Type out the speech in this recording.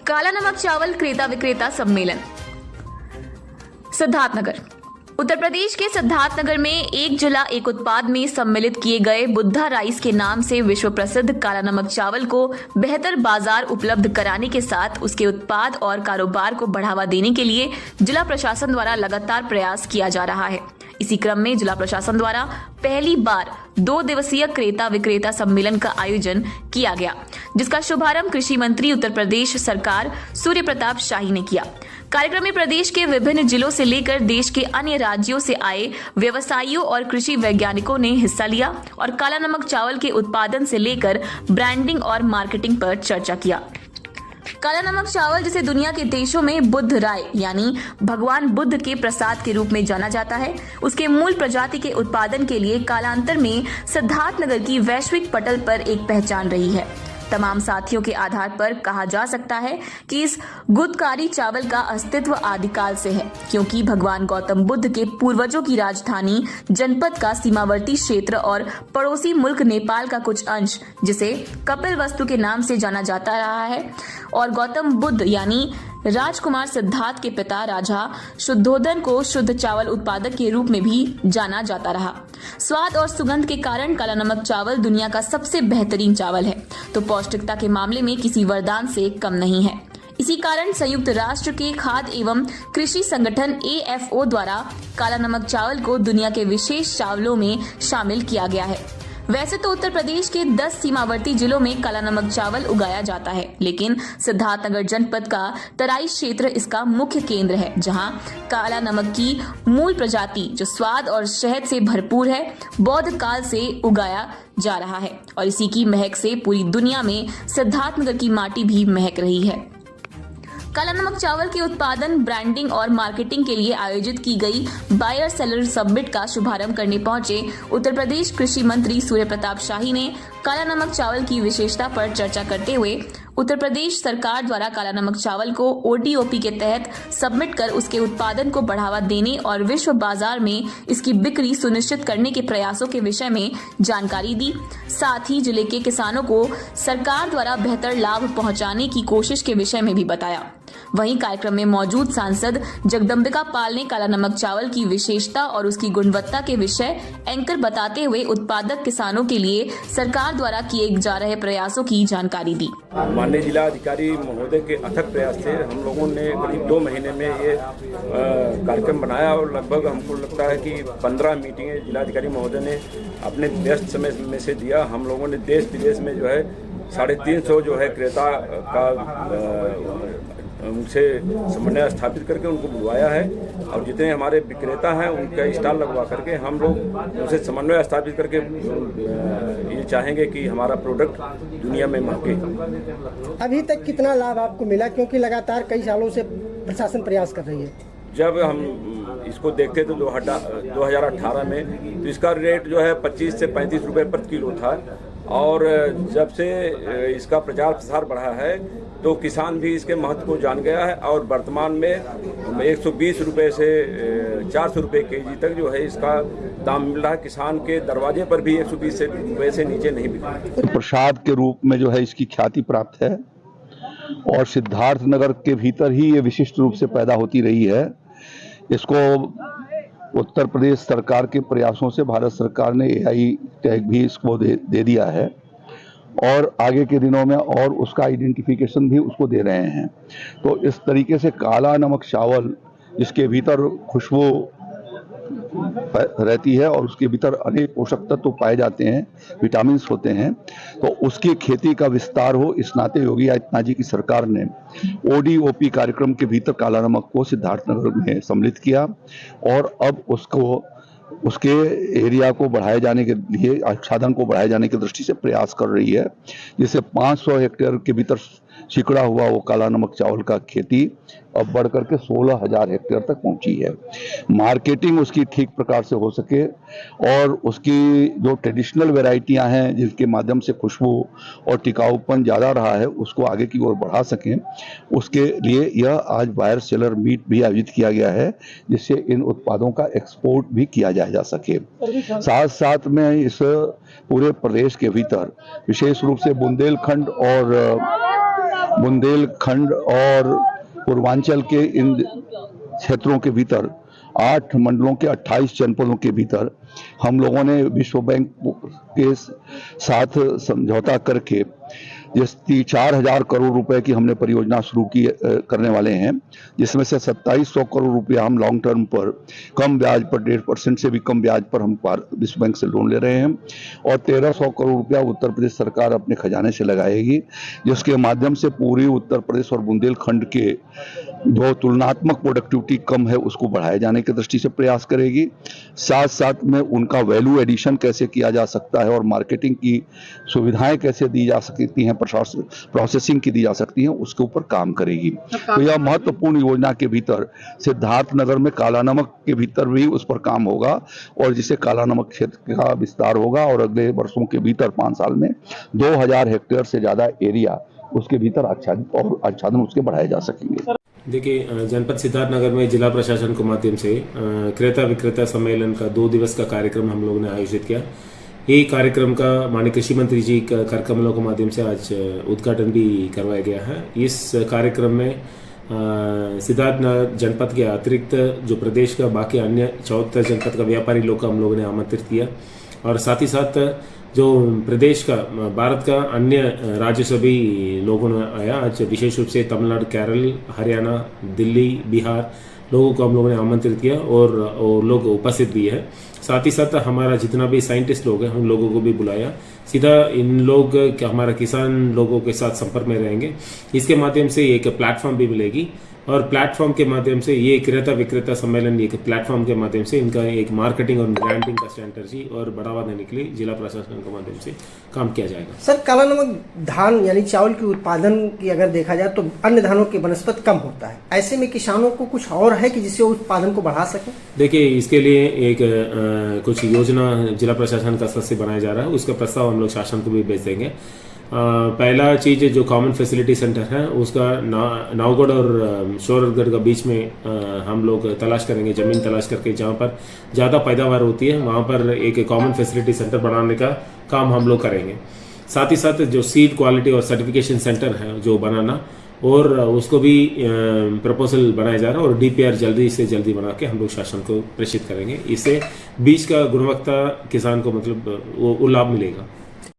काला नमक चावल क्रेता विक्रेता सम्मेलन। सिद्धार्थनगर। उत्तर प्रदेश के सिद्धार्थनगर में एक जिला एक उत्पाद में सम्मिलित किए गए बुद्धा राइस के नाम से विश्व प्रसिद्ध काला नमक चावल को बेहतर बाजार उपलब्ध कराने के साथ उसके उत्पाद और कारोबार को बढ़ावा देने के लिए जिला प्रशासन द्वारा लगातार प्रयास किया जा रहा है। इसी क्रम में जिला प्रशासन द्वारा पहली बार 2 दिवसीय क्रेता विक्रेता सम्मेलन का आयोजन किया गया, जिसका शुभारंभ कृषि मंत्री उत्तर प्रदेश सरकार सूर्य प्रताप शाही ने किया। कार्यक्रम में प्रदेश के विभिन्न जिलों से लेकर देश के अन्य राज्यों से आए व्यवसायियों और कृषि वैज्ञानिकों ने हिस्सा लिया और काला नमक चावल के उत्पादन से लेकर ब्रांडिंग और मार्केटिंग पर चर्चा किया। काला नमक चावल जिसे दुनिया के देशों में बुद्ध राय यानी भगवान बुद्ध के प्रसाद के रूप में जाना जाता है, उसके मूल प्रजाति के उत्पादन के लिए कालांतर में सिद्धार्थनगर की वैश्विक पटल पर एक पहचान रही है। तमाम साथियों के आधार पर कहा जा सकता है कि इस गुदकारी चावल का अस्तित्व आदिकाल से है, क्योंकि भगवान गौतम बुद्ध के पूर्वजों की राजधानी जनपद का सीमावर्ती क्षेत्र और पड़ोसी मुल्क नेपाल का कुछ अंश, जिसे कपिलवस्तु के नाम से जाना जाता रहा है, और गौतम बुद्ध यानी राजकुमार सिद्धार्थ के पिता राजा शुद्धोधन को शुद्ध चावल उत्पादक के रूप में भी जाना जाता रहा। स्वाद और सुगंध के कारण काला नमक चावल दुनिया का सबसे बेहतरीन चावल है, तो पौष्टिकता के मामले में किसी वरदान से कम नहीं है। इसी कारण संयुक्त राष्ट्र के खाद्य एवं कृषि संगठन AFO द्वारा काला नमक चावल को दुनिया के विशेष चावलों में शामिल किया गया है। वैसे तो उत्तर प्रदेश के 10 सीमावर्ती जिलों में काला नमक चावल उगाया जाता है, लेकिन सिद्धार्थनगर जनपद का तराई क्षेत्र इसका मुख्य केंद्र है, जहां काला नमक की मूल प्रजाति जो स्वाद और शहद से भरपूर है, बौद्ध काल से उगाया जा रहा है और इसी की महक से पूरी दुनिया में सिद्धार्थनगर की माटी भी महक रही है। काला नमक चावल के उत्पादन, ब्रांडिंग और मार्केटिंग के लिए आयोजित की गई बायर सेलर समिट का शुभारंभ करने पहुंचे उत्तर प्रदेश कृषि मंत्री सूर्य प्रताप शाही ने काला नमक चावल की विशेषता पर चर्चा करते हुए उत्तर प्रदेश सरकार द्वारा काला नमक चावल को ODOP के तहत सबमिट कर उसके उत्पादन को बढ़ावा देने और विश्व बाजार में इसकी बिक्री सुनिश्चित करने के प्रयासों के विषय में जानकारी दी। साथ ही जिले के किसानों को सरकार द्वारा बेहतर लाभ पहुंचाने की कोशिश के विषय में भी बताया। वहीं कार्यक्रम में मौजूद सांसद जगदम्बिका पाल ने काला नमक चावल की विशेषता और उसकी गुणवत्ता के विषय एंकर बताते हुए उत्पादक किसानों के लिए सरकार द्वारा किए जा रहे प्रयासों की जानकारी दी। माननीय जिला अधिकारी महोदय के अथक प्रयास से हम लोगों ने करीब 2 महीने में ये कार्यक्रम बनाया और लगभग हमको लगता है कि 15 मीटिंगें जिलाधिकारी महोदय ने अपने व्यस्त समय में से दिया। हम लोगों ने देश विदेश में जो है 350 जो है क्रेता का उनसे समन्वय स्थापित करके उनको बुलवाया है और जितने हमारे विक्रेता हैं उनका स्टॉल लगवा करके हम लोग उनसे समन्वय स्थापित करके ये चाहेंगे कि हमारा प्रोडक्ट दुनिया में महके। अभी तक कितना लाभ आपको मिला, क्योंकि लगातार कई सालों से प्रशासन प्रयास कर रही है? जब हम इसको देखते तो 2018 में तो इसका रेट जो है 25 से 35 रुपये प्रति किलो था और जब से इसका प्रचार प्रसार बढ़ा है तो किसान भी इसके महत्व को जान गया है और वर्तमान में 120 रुपये से 400 रुपये केजी तक जो है इसका दाम मिल रहा है। किसान के दरवाजे पर भी 120 रुपये से नीचे नहीं बिक रहा। प्रसाद के रूप में जो है इसकी ख्याति प्राप्त है और सिद्धार्थनगर के भीतर ही ये विशिष्ट रूप से पैदा होती रही है। इसको उत्तर प्रदेश सरकार के प्रयासों से भारत सरकार ने AI टैग भी इसको दे दिया है और आगे के दिनों में और उसका आइडेंटिफिकेशन भी उसको दे रहे हैं। तो इस तरीके से काला नमक चावल जिसके भीतर खुशबू रहती है और उसके भीतर अनेक पोषक तत्व पाए जाते हैं, विटामिन्स होते हैं, तो उसकी खेती का विस्तार हो, इस नाते योगी आदित्यनाथ जी की सरकार ने ODOP कार्यक्रम के भीतर काला नमक को सिद्धार्थनगर में सम्मिलित किया और अब उसके एरिया को बढ़ाए जाने के लिए, आच्छादन को बढ़ाए जाने की दृष्टि से प्रयास कर रही है, जिससे 500 हेक्टेयर के भीतर सिकुड़ा हुआ वो काला नमक चावल का खेती अब बढ़ करके 16,000 हेक्टेयर तक पहुंची है। मार्केटिंग उसकी ठीक प्रकार से हो सके और उसकी जो ट्रेडिशनल वैरायटियां हैं जिनके माध्यम से खुशबू और टिकाऊपन ज़्यादा रहा है उसको आगे की ओर बढ़ा सकें, उसके लिए यह आज बायर सेलर मीट भी आयोजित किया गया है, जिससे इन उत्पादों का एक्सपोर्ट भी किया जा सके। साथ साथ में इस पूरे प्रदेश के भीतर विशेष रूप से बुंदेलखंड और बुंदेलखंड और पूर्वांचल के इन क्षेत्रों के भीतर 8 मंडलों के 28 जनपदों के भीतर हम लोगों ने विश्व बैंक के साथ समझौता करके जिस 4,000 करोड़ रुपए की हमने परियोजना शुरू की करने वाले हैं, जिसमें से 2700 करोड़ रुपया हम लॉन्ग टर्म पर कम ब्याज पर 1.5% से भी कम ब्याज पर हम विश्व बैंक से लोन ले रहे हैं और 1,300 करोड़ रुपया उत्तर प्रदेश सरकार अपने खजाने से लगाएगी, जिसके माध्यम से पूरी उत्तर प्रदेश और बुंदेलखंड के जो तुलनात्मक प्रोडक्टिविटी कम है उसको बढ़ाए जाने की दृष्टि से प्रयास करेगी। साथ साथ में उनका वैल्यू एडिशन कैसे किया जा सकता है और मार्केटिंग की सुविधाएं कैसे दी जा सकती हैं, प्रोसेसिंग की दी जा सकती हैं, उसके ऊपर काम करेगी। तो यह महत्वपूर्ण योजना के भीतर सिद्धार्थनगर में काला नमक के भीतर भी उस पर काम होगा और जिससे काला नमक क्षेत्र का विस्तार होगा और अगले वर्षों के भीतर 5 साल में 2000 हेक्टेयर से ज्यादा एरिया उसके भीतर आच्छादन उसके बढ़ाए जा सकेंगे। देखिए, जनपद सिद्धार्थनगर में जिला प्रशासन के माध्यम से क्रेता विक्रेता सम्मेलन का 2 दिवस का कार्यक्रम हम लोगों ने आयोजित किया। ये कार्यक्रम का माननीय कृषि मंत्री जी का कर कमलों के माध्यम से आज उद्घाटन भी करवाया गया है। इस कार्यक्रम में सिद्धार्थनगर जनपद के अतिरिक्त जो प्रदेश का बाकी अन्य 74 जनपद का व्यापारी लोग का हम लोगों ने आमंत्रित किया और साथ ही साथ जो प्रदेश का भारत का अन्य राज्य से भी लोगों ने आया। आज विशेष रूप से तमिलनाडु, केरल, हरियाणा, दिल्ली, बिहार लोगों को हम लोगों ने आमंत्रित किया और लोग उपस्थित भी है। साथ ही साथ हमारा जितना भी साइंटिस्ट लोग हैं उन लोगों को भी बुलाया। सीधा इन लोग हमारा किसान लोगों के साथ संपर्क में रहेंगे। इसके माध्यम से एक प्लेटफॉर्म भी मिलेगी और प्लेटफॉर्म के माध्यम से ये क्रेता विक्रेता सम्मेलन एक प्लेटफॉर्म के माध्यम से इनका एक मार्केटिंग और ब्रांडिंग का स्ट्रेटजी और बढ़ावा देने के लिए जिला प्रशासन के माध्यम से काम किया जाएगा। सर, काला नमक धान यानी चावल के उत्पादन की अगर देखा जाए तो अन्य धानों की बनस्पत कम होता है, ऐसे में किसानों को कुछ और है कि जिससे उत्पादन को बढ़ा सके? देखिए, इसके लिए एक कुछ योजना जिला प्रशासन का स्तर से बनाया जा रहा है, उसका प्रस्ताव हम लोग शासन को भी भेज देंगे। पहला चीज जो कॉमन फैसिलिटी सेंटर है उसका नावगढ़ और शोरगढ़ के बीच में हम लोग तलाश करेंगे, जमीन तलाश करके जहाँ पर ज़्यादा पैदावार होती है वहाँ पर एक कॉमन फैसिलिटी सेंटर बनाने का काम हम लोग करेंगे। साथ ही साथ जो सीड क्वालिटी और सर्टिफिकेशन सेंटर है जो बनाना और उसको भी प्रपोजल बनाया जा रहा है और DPR जल्दी से जल्दी बना के हम लोग शासन को प्रेषित करेंगे। इससे बीज का गुणवत्ता किसान को मतलब वो लाभ मिलेगा।